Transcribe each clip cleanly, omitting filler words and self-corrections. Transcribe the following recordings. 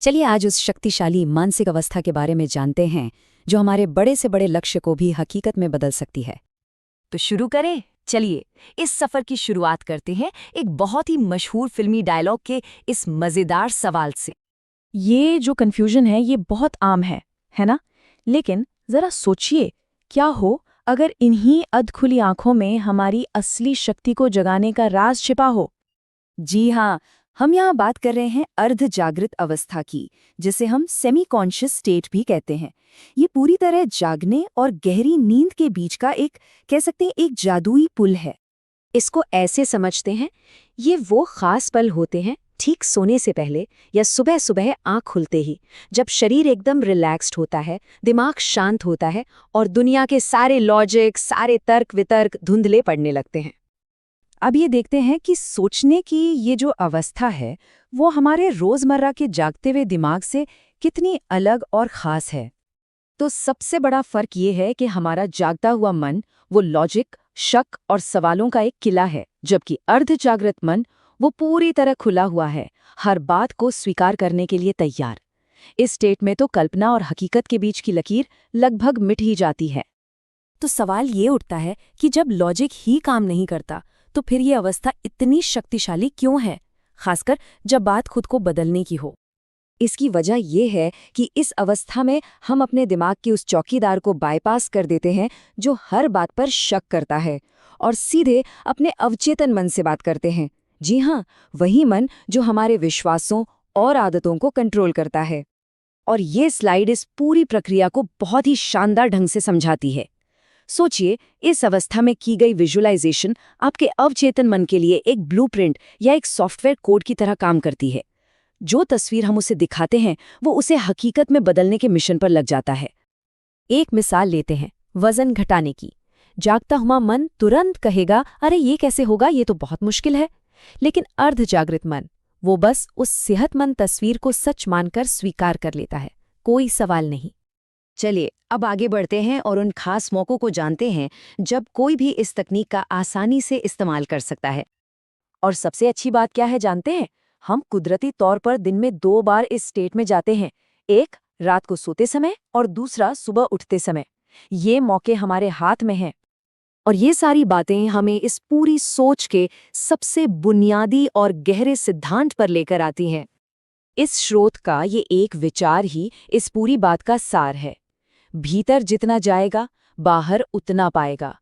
चलिए आज उस शक्तिशाली मानसिक अवस्था के बारे में जानते हैं जो हमारे बड़े से बड़े लक्ष्य को भी हकीकत में बदल सकती है। तो शुरू करें। चलिए इस सफर की शुरुआत करते हैं एक बहुत ही मशहूर फिल्मी डायलॉग के इस मजेदार सवाल से। ये जो कन्फ्यूजन है ये बहुत आम है ना? लेकिन जरा सोचिए, क्या हो अगर इन्हीं अधखुली आंखों में हमारी असली शक्ति को जगाने का राज छिपा हो? जी हाँ, हम यहाँ बात कर रहे हैं अर्ध जागृत अवस्था की, जिसे हम सेमी कॉन्शियस स्टेट भी कहते हैं। ये पूरी तरह जागने और गहरी नींद के बीच का कह सकते हैं एक जादुई पुल है। इसको ऐसे समझते हैं, ये वो खास पल होते हैं ठीक सोने से पहले या सुबह सुबह आंख खुलते ही, जब शरीर एकदम रिलैक्स्ड होता है, दिमाग शांत होता है और दुनिया के सारे लॉजिक, सारे तर्क वितर्क धुंधले पड़ने लगते हैं। अब ये देखते हैं कि सोचने की ये जो अवस्था है वो हमारे रोजमर्रा के जागते हुए दिमाग से कितनी अलग और खास है। तो सबसे बड़ा फर्क ये है कि हमारा जागता हुआ मन वो लॉजिक, शक और सवालों का एक किला है, जबकि अर्ध जागृत मन वो पूरी तरह खुला हुआ है, हर बात को स्वीकार करने के लिए तैयार। इस स्टेट में तो कल्पना और हकीकत के बीच की लकीर लगभग मिट ही जाती है। तो सवाल ये उठता है कि जब लॉजिक ही काम नहीं करता तो फिर ये अवस्था इतनी शक्तिशाली क्यों है, खासकर जब बात खुद को बदलने की हो। इसकी वजह यह है कि इस अवस्था में हम अपने दिमाग के उस चौकीदार को बाईपास कर देते हैं जो हर बात पर शक करता है, और सीधे अपने अवचेतन मन से बात करते हैं। जी हाँ, वही मन जो हमारे विश्वासों और आदतों को कंट्रोल करता है। और ये स्लाइड इस पूरी प्रक्रिया को बहुत ही शानदार ढंग से समझाती है। सोचिए, इस अवस्था में की गई विजुअलाइजेशन आपके अवचेतन मन के लिए एक ब्लूप्रिंट या एक सॉफ्टवेयर कोड की तरह काम करती है। जो तस्वीर हम उसे दिखाते हैं वो उसे हकीकत में बदलने के मिशन पर लग जाता है। एक मिसाल लेते हैं वजन घटाने की। जागता हुआ मन तुरंत कहेगा, अरे ये कैसे होगा, ये तो बहुत मुश्किल है। लेकिन अर्ध जागृत मन वो बस उस सेहतमंद तस्वीर को सच मानकर स्वीकार कर लेता है, कोई सवाल नहीं। चलिए अब आगे बढ़ते हैं और उन खास मौक़ों को जानते हैं जब कोई भी इस तकनीक का आसानी से इस्तेमाल कर सकता है। और सबसे अच्छी बात क्या है जानते हैं? हम कुदरती तौर पर दिन में 2 बार इस स्टेट में जाते हैं, एक रात को सोते समय और दूसरा सुबह उठते समय। ये मौके हमारे हाथ में हैं। और ये सारी बातें हमें इस पूरी सोच के सबसे बुनियादी और गहरे सिद्धांत पर लेकर आती हैं। इस स्रोत का ये एक विचार ही इस पूरी बात का सार है। भीतर जितना जाएगा, बाहर उतना पाएगा।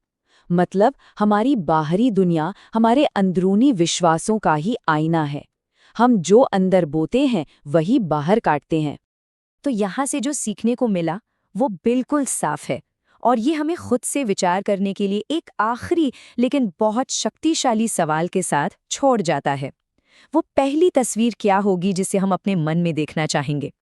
मतलब हमारी बाहरी दुनिया हमारे अंदरूनी विश्वासों का ही आईना है। हम जो अंदर बोते हैं वही बाहर काटते हैं। तो यहाँ से जो सीखने को मिला वो बिल्कुल साफ है, और ये हमें खुद से विचार करने के लिए एक आखिरी लेकिन बहुत शक्तिशाली सवाल के साथ छोड़ जाता है। वो पहली तस्वीर क्या होगी जिसे हम अपने मन में देखना चाहेंगे?